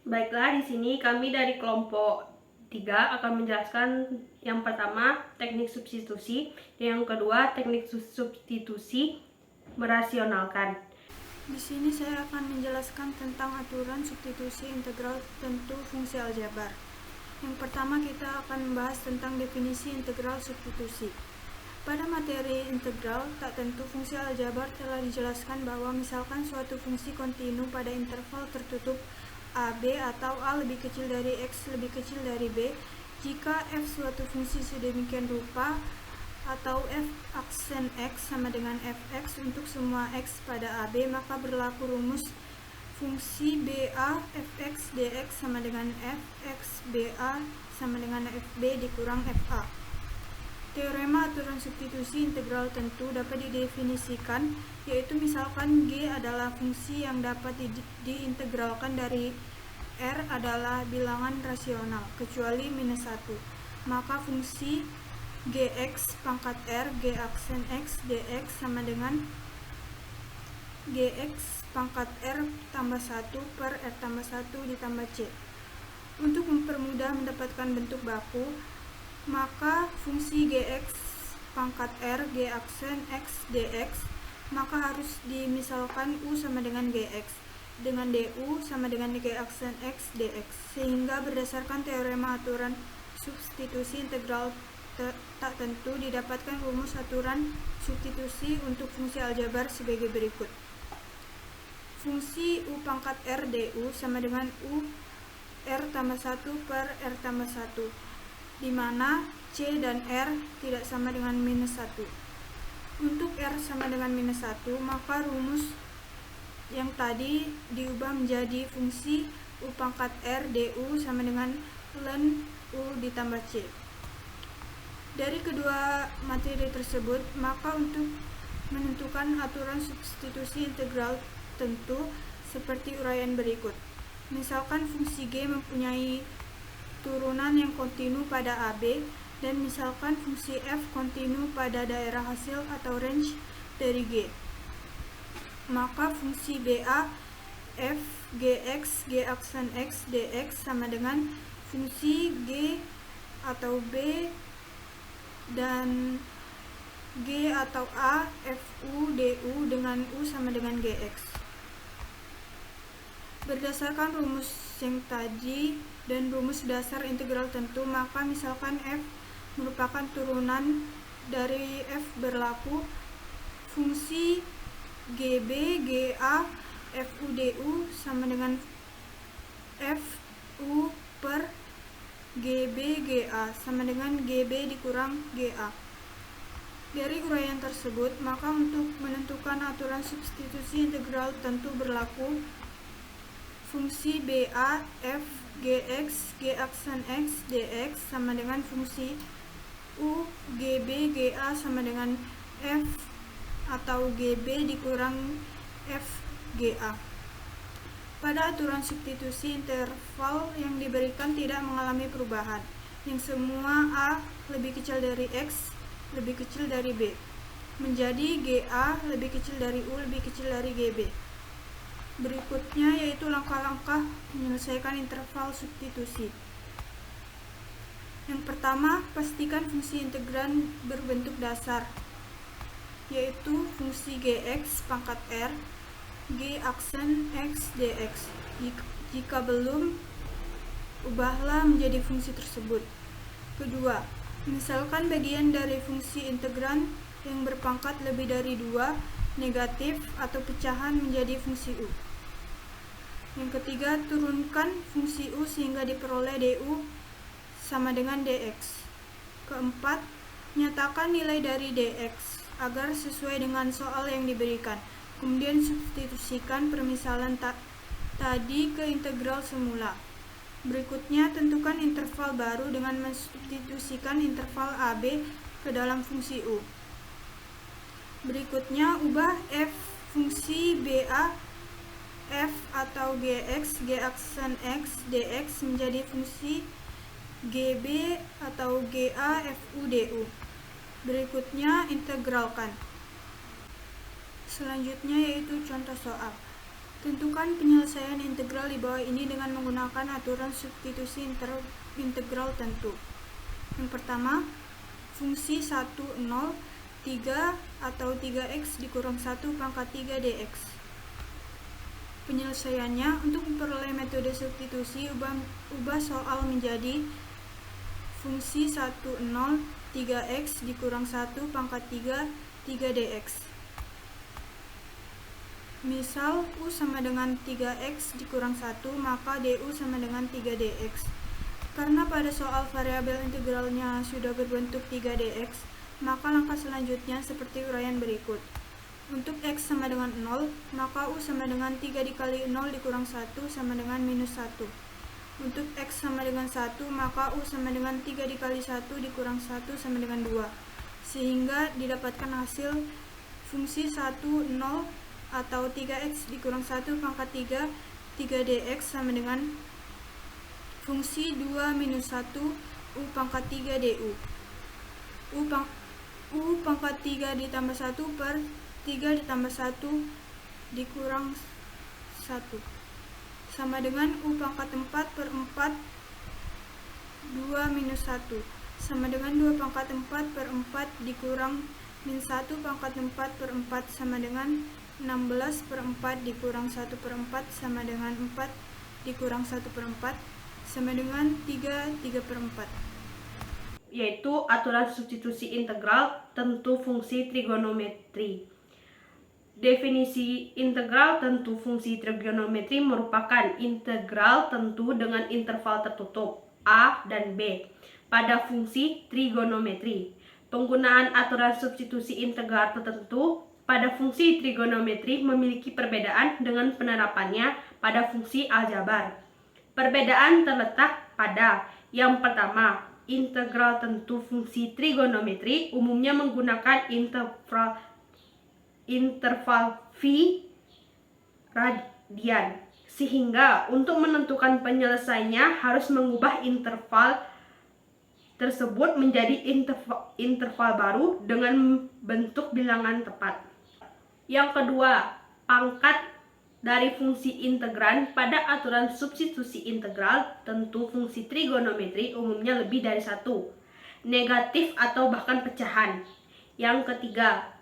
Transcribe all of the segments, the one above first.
Baiklah, di sini kami dari kelompok 3 akan menjelaskan yang pertama teknik substitusi dan yang kedua teknik substitusi merasionalkan. Di sini saya akan menjelaskan tentang aturan substitusi integral tentu fungsi aljabar. Yang pertama kita akan membahas tentang definisi integral substitusi. Pada materi integral tak tentu fungsi aljabar telah dijelaskan bahwa misalkan suatu fungsi kontinu pada interval tertutup AB atau A lebih kecil dari X lebih kecil dari B, jika f suatu fungsi sedemikian rupa atau f aksen X sama dengan fx untuk semua X pada AB, maka berlaku rumus fungsi BA fx dx sama dengan fx BA sama dengan fb dikurang fa. Teorema aturan substitusi integral tentu dapat didefinisikan, yaitu misalkan G adalah fungsi yang dapat diintegralkan dari R adalah bilangan rasional, kecuali minus 1. Maka fungsi Gx pangkat R, G aksen X, dx sama dengan Gx pangkat R tambah 1 per R tambah 1 ditambah C. Untuk mempermudah mendapatkan bentuk baku, maka fungsi Gx pangkat R, G aksen X, dx, maka harus dimisalkan U sama dengan Gx, dengan du sama dengan G aksen X, dx, sehingga berdasarkan teorema aturan substitusi integral tak tentu didapatkan rumus aturan substitusi untuk fungsi aljabar sebagai berikut. Fungsi U pangkat R du sama dengan U R tambah 1 per R tambah 1, di mana C dan R tidak sama dengan minus 1. Untuk R sama dengan minus 1, maka rumus yang tadi diubah menjadi fungsi U pangkat R du sama dengan ln U ditambah C. Dari kedua materi tersebut, maka untuk menentukan aturan substitusi integral tentu seperti uraian berikut. Misalkan fungsi G mempunyai turunan yang kontinu pada AB, dan misalkan fungsi F kontinu pada daerah hasil atau range dari G, maka fungsi BA F Gx G aksen X dx sama dengan fungsi G atau B dan G atau A Fu du dengan U sama dengan Gx. Berdasarkan rumus yang tadi dan rumus dasar integral tentu, maka misalkan F merupakan turunan dari F berlaku, fungsi GB GA Fu du sama dengan Fu per GB GA sama dengan GB dikurang GA. Dari uraian tersebut, maka untuk menentukan aturan substitusi integral tentu berlaku fungsi BA F Gx G aksen X dx sama dengan fungsi U GB GA sama dengan F atau GB dikurang F GA. Pada aturan substitusi, interval yang diberikan tidak mengalami perubahan, yang semua A lebih kecil dari X lebih kecil dari B, menjadi GA lebih kecil dari U lebih kecil dari GB. Berikutnya yaitu langkah-langkah menyelesaikan interval substitusi. Yang pertama, pastikan fungsi integran berbentuk dasar, yaitu fungsi Gx pangkat R, G aksen X dx. Jika belum, ubahlah menjadi fungsi tersebut. Kedua, misalkan bagian dari fungsi integran yang berpangkat lebih dari 2 negatif atau pecahan menjadi fungsi U. Yang ketiga, turunkan fungsi U sehingga diperoleh du sama dengan dx. Keempat, nyatakan nilai dari dx agar sesuai dengan soal yang diberikan. Kemudian substitusikan permisalan tadi ke integral semula. Berikutnya, tentukan interval baru dengan mensubstitusikan interval AB ke dalam fungsi U. Berikutnya, ubah f fungsi BA F atau Gx G aksen X dx menjadi fungsi GB atau GA Fu du. Berikutnya, integralkan. Selanjutnya yaitu contoh soal. Tentukan penyelesaian integral di bawah ini dengan menggunakan aturan substitusi integral tentu. Yang pertama, fungsi 1, 0, 3 atau 3x dikurang 1 pangkat 3 dx. Penyelesaiannya, untuk memperoleh metode substitusi, ubah soal menjadi fungsi 1, 0, 3x dikurang 1 pangkat 3 dx. Misal U sama dengan 3x dikurang 1, maka du sama dengan 3 dx. Karena pada soal variabel integralnya sudah berbentuk 3 dx, maka langkah selanjutnya seperti uraian berikut. Untuk x sama dengan 0, maka U sama dengan 3 dikali 0 dikurang 1 sama dengan minus 1. Untuk x sama dengan 1, maka U sama dengan 3 dikali 1 dikurang 1 sama dengan 2. Sehingga didapatkan hasil fungsi 1, 0 atau 3x dikurang 1 pangkat 3 dx sama dengan fungsi 2 minus 1 U pangkat 3 du. U pangkat 3 ditambah 1 per 3 ditambah 1 dikurang 1 sama dengan U pangkat 4 per 4 2 minus 1 sama dengan 2 pangkat 4 per 4 dikurang min 1 pangkat 4 per 4 sama dengan 16 per 4 dikurang 1 per 4 sama dengan 4 dikurang 1 per 4 sama dengan 3 per 4. Yaitu aturan substitusi integral tentu fungsi trigonometri. Definisi integral tentu fungsi trigonometri merupakan integral tentu dengan interval tertutup a dan b pada fungsi trigonometri. Penggunaan aturan substitusi integral tertentu pada fungsi trigonometri memiliki perbedaan dengan penerapannya pada fungsi aljabar. Perbedaan terletak pada yang pertama, integral tentu fungsi trigonometri umumnya menggunakan interval v radian, sehingga untuk menentukan penyelesaiannya harus mengubah interval tersebut menjadi interval baru dengan bentuk bilangan tepat. Yang kedua, pangkat dari fungsi integran pada aturan substitusi integral tentu fungsi trigonometri umumnya lebih dari 1, negatif atau bahkan pecahan. Yang ketiga,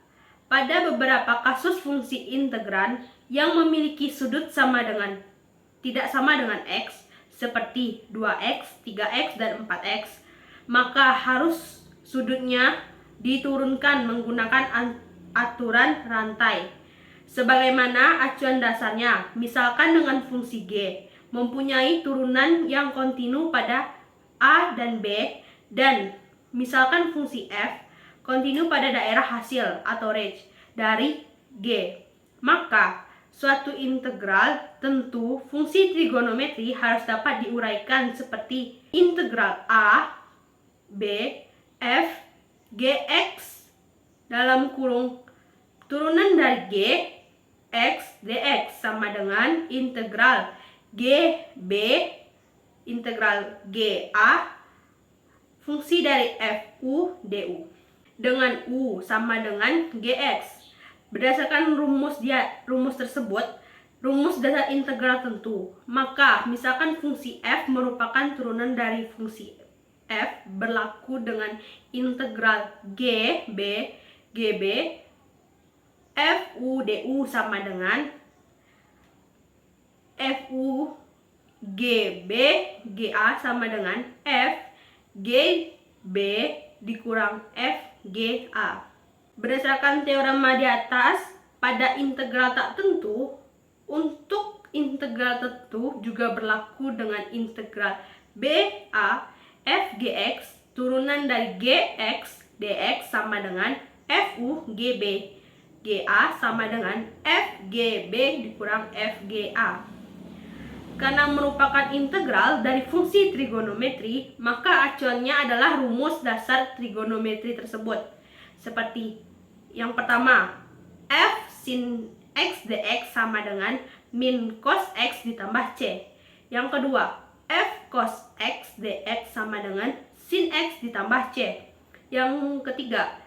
pada beberapa kasus fungsi integran yang memiliki sudut tidak sama dengan x, seperti 2x, 3x, dan 4x, maka harus sudutnya diturunkan menggunakan aturan rantai. Sebagaimana acuan dasarnya, misalkan dengan fungsi g mempunyai turunan yang kontinu pada a dan b, dan misalkan fungsi f kontinu pada daerah hasil atau range dari G, maka suatu integral tentu fungsi trigonometri harus dapat diuraikan seperti integral A, B, F, Gx dalam kurung turunan dari G, X, dx sama dengan integral GB, integral GA, fungsi dari FU, DU. Dengan U sama dengan Gx. Berdasarkan rumus tersebut, rumus dasar integral tentu, maka misalkan fungsi f merupakan turunan dari fungsi f berlaku dengan integral GB, GB, FU, DU sama dengan FU, GB, GA sama dengan F, GB dikurang FGA. Berdasarkan teorema di atas, pada integral tak tentu, untuk integral tentu juga berlaku dengan integral BA FGX turunan dari GX dx sama dengan FU GB GA sama dengan FGB dikurang FGA. Karena merupakan integral dari fungsi trigonometri, maka acuannya adalah rumus dasar trigonometri tersebut. Seperti yang pertama, f sin x dx sama dengan min cos x ditambah c. Yang kedua, f cos x dx sama dengan sin x ditambah c. Yang ketiga,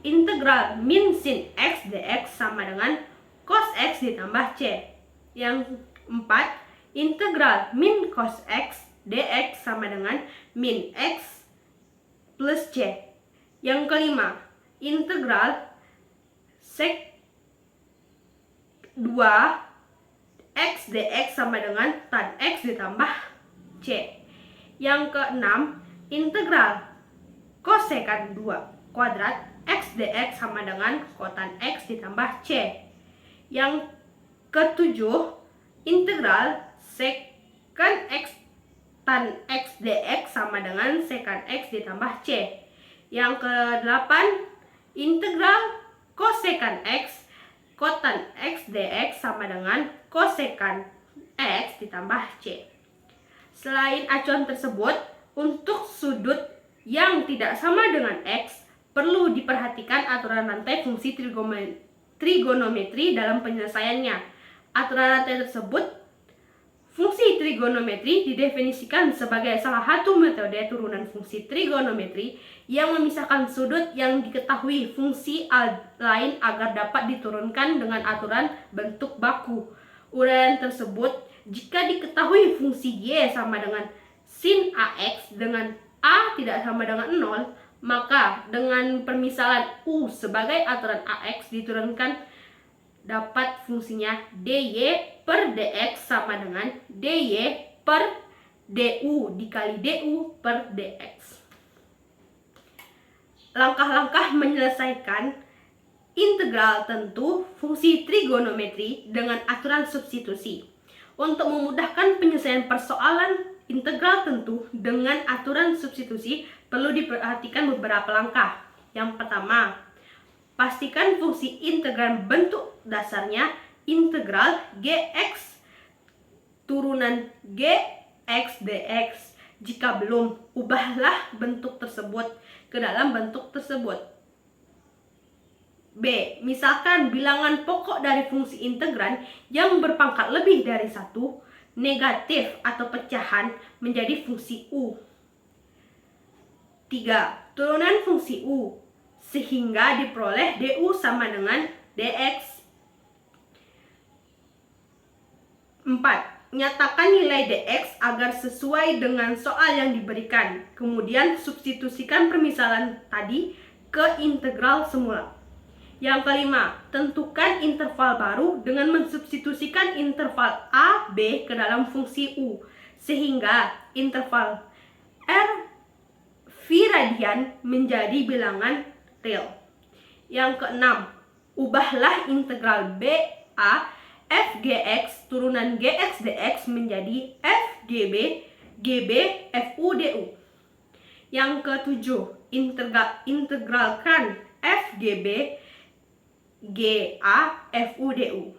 integral min sin x dx sama dengan cos x ditambah c. Yang 4, integral min cos X dx sama dengan min X plus C. Yang kelima, integral sec 2 X dx sama dengan tan X ditambah C. Yang keenam, integral kosekan 2 kuadrat X dx sama dengan kotan X ditambah C. Yang ketujuh, integral secant X tan X dx sama dengan secant X ditambah C. Yang kedelapan, integral kosekan X kotan X dx sama dengan kosekan X ditambah C. Selain acuan tersebut, untuk sudut yang tidak sama dengan X, perlu diperhatikan aturan rantai fungsi trigonometri dalam penyelesaiannya. Aturan rantai tersebut, fungsi trigonometri didefinisikan sebagai salah satu metode turunan fungsi trigonometri yang memisahkan sudut yang diketahui fungsi lain agar dapat diturunkan dengan aturan bentuk baku. Uraian tersebut, jika diketahui fungsi Y sama dengan sin AX dengan A tidak sama dengan 0, maka dengan permisalan U sebagai aturan AX diturunkan dapat fungsinya dy per dx sama dengan dy per du dikali du per dx. Langkah-langkah menyelesaikan integral tentu fungsi trigonometri dengan aturan substitusi. Untuk memudahkan penyelesaian persoalan integral tentu dengan aturan substitusi, perlu diperhatikan beberapa langkah. Yang pertama, pastikan fungsi integral bentuk dasarnya integral gx turunan gx dx. Jika belum, ubahlah bentuk tersebut ke dalam bentuk tersebut. B. Misalkan bilangan pokok dari fungsi integran yang berpangkat lebih dari 1 negatif atau pecahan menjadi fungsi U. 3. Turunan fungsi U sehingga diperoleh du sama dengan dx. 4. Nyatakan nilai dx agar sesuai dengan soal yang diberikan. Kemudian substitusikan permisalan tadi ke integral semula. Yang kelima, tentukan interval baru dengan mensubstitusikan interval a, b ke dalam fungsi u, sehingga interval r v radian menjadi bilangan real. Yang keenam, ubahlah integral b a f gx turunan gx dx menjadi f gb gb f u du. Yang ketujuh, integralkan f gb GA FUDU.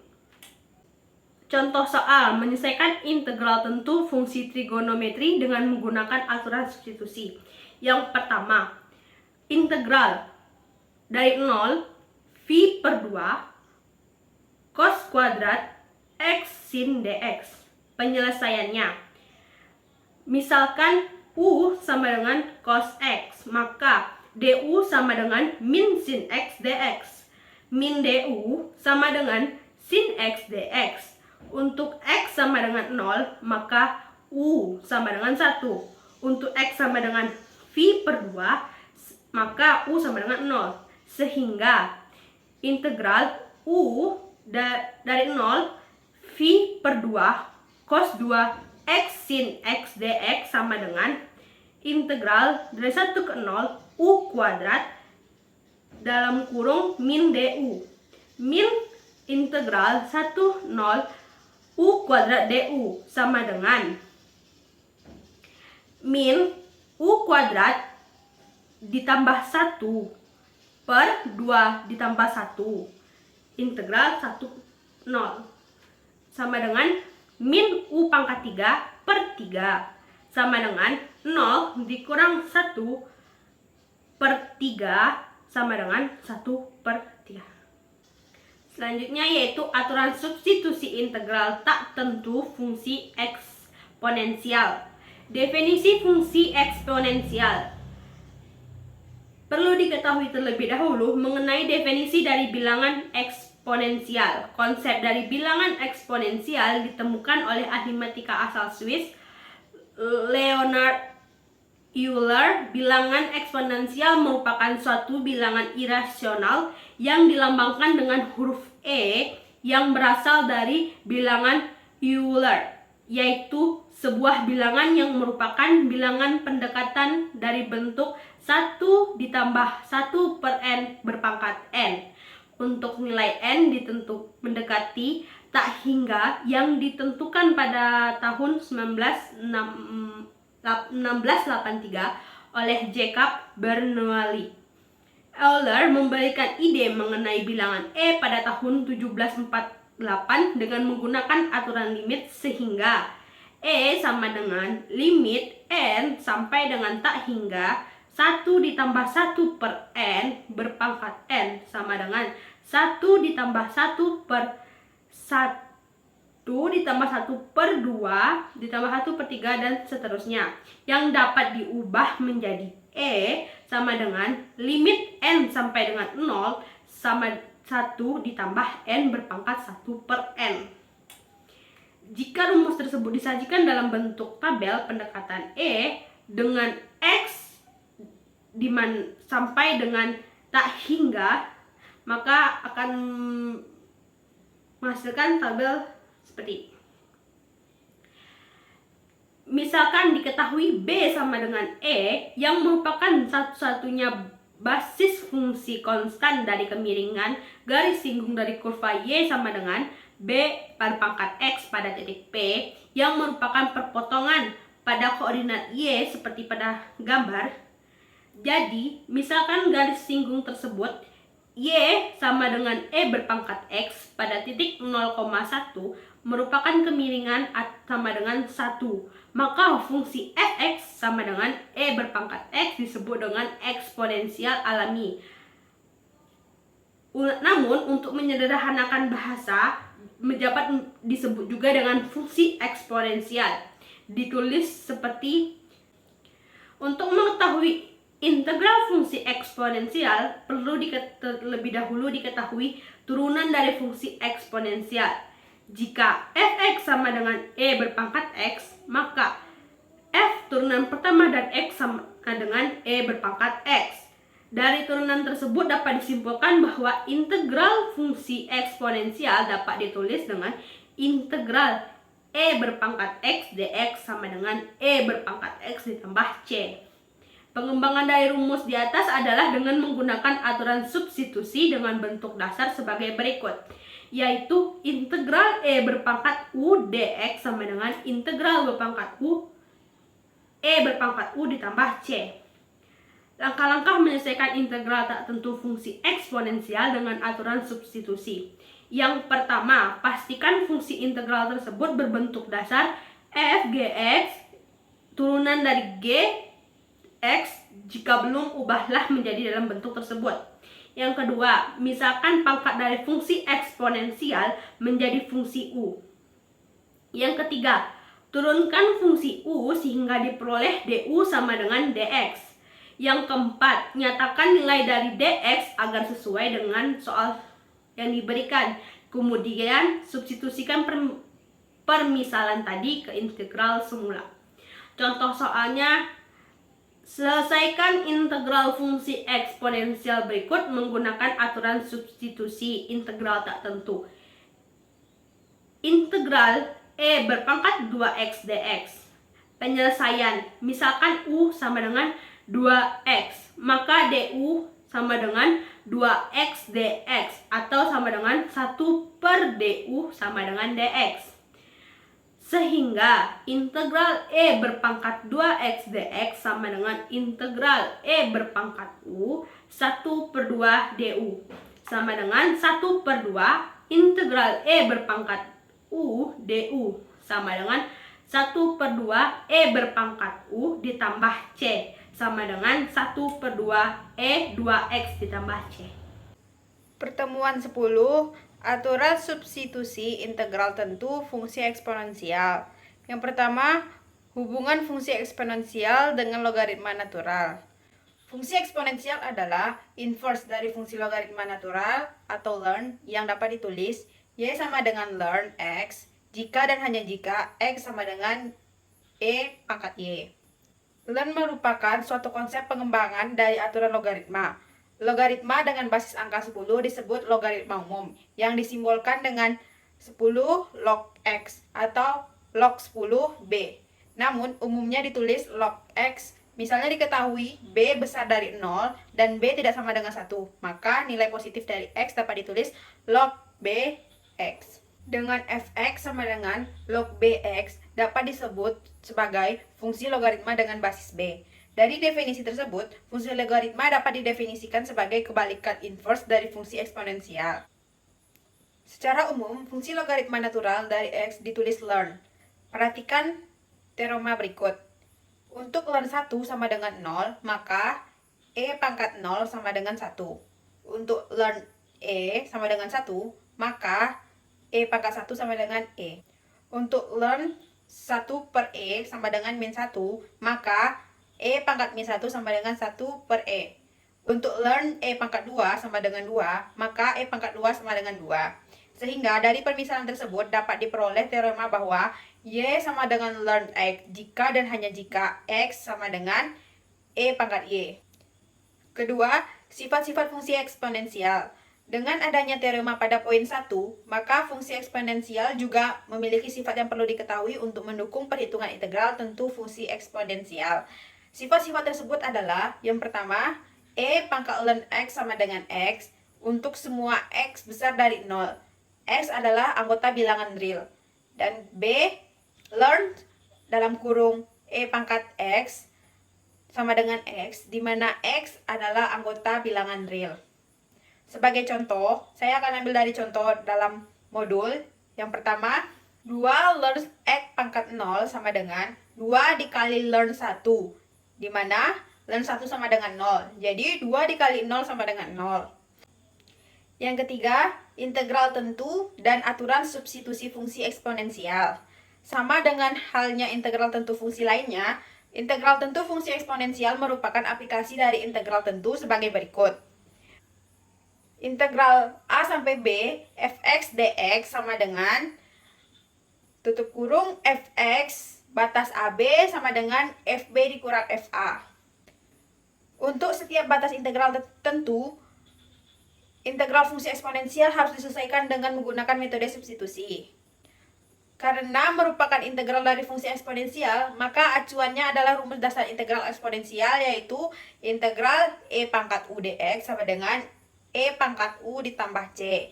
Contoh soal menyelesaikan integral tentu fungsi trigonometri dengan menggunakan aturan substitusi. Yang pertama, integral dari 0 V per 2 cos kuadrat X sin DX. Penyelesaiannya, misalkan U sama dengan cos X, maka DU sama dengan min sin X dx. Min du sama dengan sin x dx. Untuk x sama dengan 0, maka u sama dengan 1. Untuk x sama dengan v per 2, maka u sama dengan 0. Sehingga integral u dari 0 v per 2 cos 2 x sin x dx sama dengan integral dari 1 ke 0 u kuadrat dalam kurung min du. Min integral 1 0 u kuadrat du sama dengan min u kuadrat ditambah 1 per 2 ditambah 1 integral 1 0 sama dengan min u pangkat 3 per 3 sama dengan 0 dikurang 1 per 3 sama dengan 1 per 3. Selanjutnya yaitu aturan substitusi integral tak tentu fungsi eksponensial. Definisi fungsi eksponensial. Perlu diketahui terlebih dahulu mengenai definisi dari bilangan eksponensial. Konsep dari bilangan eksponensial ditemukan oleh ahli matematika asal Swiss, Leonhard Euler. Bilangan eksponensial merupakan suatu bilangan irasional yang dilambangkan dengan huruf E yang berasal dari bilangan Euler, yaitu sebuah bilangan yang merupakan bilangan pendekatan dari bentuk 1 ditambah 1 per n berpangkat n. Untuk nilai n mendekati tak hingga yang ditentukan pada tahun 1683 oleh Jacob Bernoulli. Euler memberikan ide mengenai bilangan E pada tahun 1748 dengan menggunakan aturan limit, sehingga E sama dengan limit n sampai dengan tak hingga 1 ditambah 1 per n berpangkat n sama dengan 1 ditambah 1 per 1 ditambah 1 per 2 ditambah 1 per 3 dan seterusnya, yang dapat diubah menjadi E sama dengan limit n sampai dengan 0 sama 1 ditambah n berpangkat 1 per n. Jika rumus tersebut disajikan dalam bentuk tabel pendekatan E dengan X sampai dengan tak hingga, maka akan menghasilkan tabel seperti misalkan diketahui B sama dengan E yang merupakan satu-satunya basis fungsi konstan dari kemiringan garis singgung dari kurva Y sama dengan B pada pangkat X pada titik P yang merupakan perpotongan pada koordinat Y seperti pada gambar. Jadi, misalkan garis singgung tersebut Y sama dengan E berpangkat X pada titik 0,1 merupakan kemiringan sama dengan 1, maka fungsi fx sama dengan E berpangkat X disebut dengan eksponensial alami. Namun, untuk menyederhanakan bahasa, dapat disebut juga dengan fungsi eksponensial. Ditulis seperti, untuk mengetahui integral fungsi eksponensial perlu terlebih dahulu diketahui turunan dari fungsi eksponensial. Jika fx sama dengan E berpangkat X, maka f turunan pertama dari X sama dengan E berpangkat X. Dari turunan tersebut dapat disimpulkan bahwa integral fungsi eksponensial dapat ditulis dengan integral E berpangkat X dx sama dengan E berpangkat X ditambah C. Pengembangan dari rumus di atas adalah dengan menggunakan aturan substitusi dengan bentuk dasar sebagai berikut, yaitu integral E berpangkat U dx sama dengan integral berpangkat U E berpangkat U ditambah C. Langkah-langkah menyelesaikan integral tak tentu fungsi eksponensial dengan aturan substitusi. Yang pertama, pastikan fungsi integral tersebut berbentuk dasar f gx turunan dari g x, jika belum ubahlah menjadi dalam bentuk tersebut. Yang kedua, misalkan pangkat dari fungsi eksponensial menjadi fungsi U. Yang ketiga, turunkan fungsi U sehingga diperoleh du sama dengan dx. Yang keempat, nyatakan nilai dari dx agar sesuai dengan soal yang diberikan. Kemudian, substitusikan permisalan tadi ke integral semula. Contoh soalnya, selesaikan integral fungsi eksponensial berikut menggunakan aturan substitusi integral tak tentu. Integral E berpangkat 2x dx. Penyelesaian, misalkan U sama dengan 2x, maka du sama dengan 2x dx atau sama dengan 1 per du sama dengan dx. Sehingga integral E berpangkat 2x dx sama dengan integral E berpangkat U 1 per 2 du sama dengan 1 per 2 integral E berpangkat U du sama dengan 1 per 2 E berpangkat U ditambah C sama dengan 1 per 2 E 2x ditambah C. Pertemuan 10, aturan substitusi integral tentu fungsi eksponensial. Yang pertama, hubungan fungsi eksponensial dengan logaritma natural. Fungsi eksponensial adalah inverse dari fungsi logaritma natural atau ln yang dapat ditulis y sama dengan ln x jika dan hanya jika x sama dengan e pangkat y. Ln merupakan suatu konsep pengembangan dari aturan logaritma. Logaritma dengan basis angka 10 disebut logaritma umum yang disimbolkan dengan 10 log x atau log 10 b. Namun umumnya ditulis log x. Misalnya diketahui b besar dari 0 dan b tidak sama dengan 1, maka nilai positif dari x dapat ditulis log bx. Dengan fx sama dengan log bx dapat disebut sebagai fungsi logaritma dengan basis b. Dari definisi tersebut, fungsi logaritma dapat didefinisikan sebagai kebalikan inverse dari fungsi eksponensial. Secara umum, fungsi logaritma natural dari x ditulis ln. Perhatikan teorema berikut. Untuk ln 1 sama dengan 0, maka e pangkat 0 sama dengan 1. Untuk ln e sama dengan 1, maka e pangkat 1 sama dengan e. Untuk ln 1 per e sama dengan min 1, maka e pangkat min 1 sama dengan 1 per e. Untuk ln e pangkat 2 sama dengan 2, maka e pangkat 2 sama dengan 2. Sehingga dari permisalan tersebut dapat diperoleh teorema bahwa y sama dengan ln x jika dan hanya jika x sama dengan e pangkat y. Kedua, sifat-sifat fungsi eksponensial. Dengan adanya teorema pada poin 1, maka fungsi eksponensial juga memiliki sifat yang perlu diketahui untuk mendukung perhitungan integral tentu fungsi eksponensial. Sifat-sifat tersebut adalah, yang pertama, e pangkat ln x sama dengan x untuk semua x besar dari 0. X adalah anggota bilangan real. Dan b, ln dalam kurung e pangkat x sama dengan x, di mana x adalah anggota bilangan real. Sebagai contoh, saya akan ambil dari contoh dalam modul. Yang pertama, 2 ln x pangkat 0 sama dengan 2 dikali ln 1, di mana ln 1 sama dengan 0. Jadi 2 dikali 0 sama dengan 0. Yang ketiga, integral tentu dan aturan substitusi fungsi eksponensial. Sama dengan halnya integral tentu fungsi lainnya, integral tentu fungsi eksponensial merupakan aplikasi dari integral tentu sebagai berikut. Integral a sampai b fx dx sama dengan tutup kurung fx batas ab sama dengan fb dikurang fa. Untuk setiap batas integral tentu, integral fungsi eksponensial harus diselesaikan dengan menggunakan metode substitusi. Karena merupakan integral dari fungsi eksponensial, maka acuannya adalah rumus dasar integral eksponensial, yaitu integral e pangkat u dx sama dengan e pangkat u ditambah c.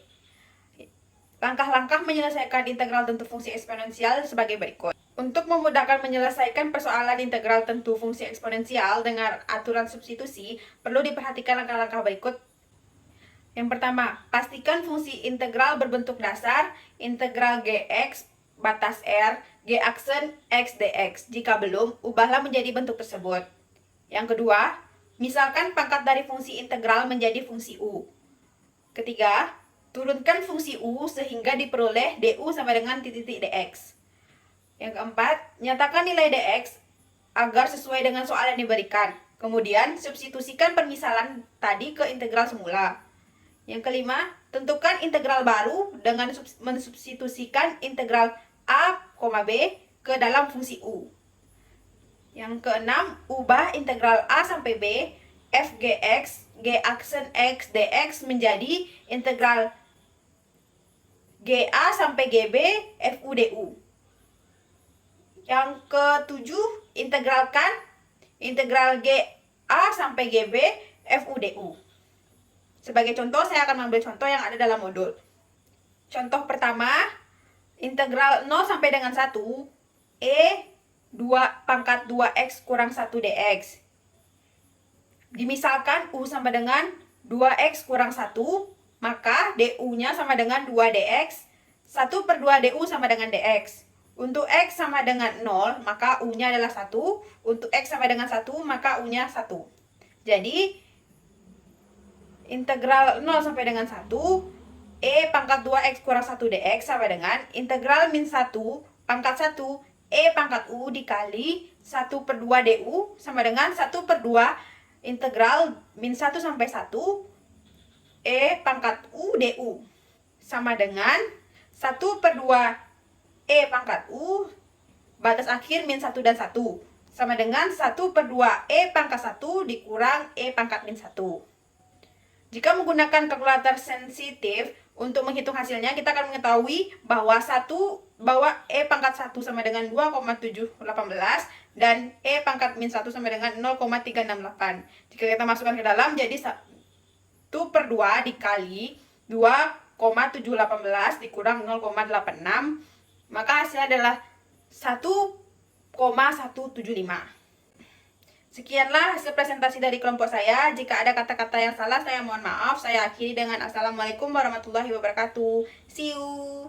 Langkah-langkah menyelesaikan integral tentu fungsi eksponensial sebagai berikut. Untuk memudahkan menyelesaikan persoalan integral tentu fungsi eksponensial dengan aturan substitusi, perlu diperhatikan langkah-langkah berikut. Yang pertama, pastikan fungsi integral berbentuk dasar, integral gx batas r, g aksen x dx. Jika belum, ubahlah menjadi bentuk tersebut. Yang kedua, misalkan pangkat dari fungsi integral menjadi fungsi u. Ketiga, turunkan fungsi u sehingga diperoleh du sama dengan titik-titik dx. Yang keempat, nyatakan nilai dx agar sesuai dengan soal yang diberikan. Kemudian, substitusikan permisalan tadi ke integral semula. Yang kelima, tentukan integral baru dengan mensubstitusikan integral a, b ke dalam fungsi u. Yang keenam, ubah integral a sampai b fgx g aksen x dx menjadi integral ga sampai gb fu du. Yang ketujuh, integralkan integral ga sampai gb fu du. Sebagai contoh, saya akan mengambil contoh yang ada dalam modul. Contoh pertama, integral 0 sampai dengan 1, e 2 pangkat 2x kurang 1 dx. Dimisalkan u sama dengan 2x kurang 1, maka du-nya sama dengan 2 dx. 1 per 2 du sama dengan dx. Untuk x sama dengan 0, maka u-nya adalah 1. Untuk x sama dengan 1, maka u-nya 1. Jadi, integral 0 sampai dengan 1, e pangkat 2x kurang 1 dx sama dengan integral min 1 pangkat 1 e pangkat u dikali 1 per 2 du sama dengan 1 per 2 integral min 1 sampai 1 E pangkat U du sama dengan 1 per 2 E pangkat U batas akhir min 1 dan 1 sama dengan 1 per 2 E pangkat 1 dikurang E pangkat min 1. Jika menggunakan kalkulator sensitif untuk menghitung hasilnya, kita akan mengetahui bahwa E pangkat 1 sama dengan 2,718 dan E pangkat min 1 sama dengan 0,368. Jika kita masukkan ke dalam, jadi 1 per 2 dikali 2,718 dikurang 0,86, maka hasilnya adalah 1,175. Sekianlah hasil presentasi dari kelompok saya. Jika ada kata-kata yang salah, saya mohon maaf. Saya akhiri dengan Assalamualaikum warahmatullahi wabarakatuh. See you.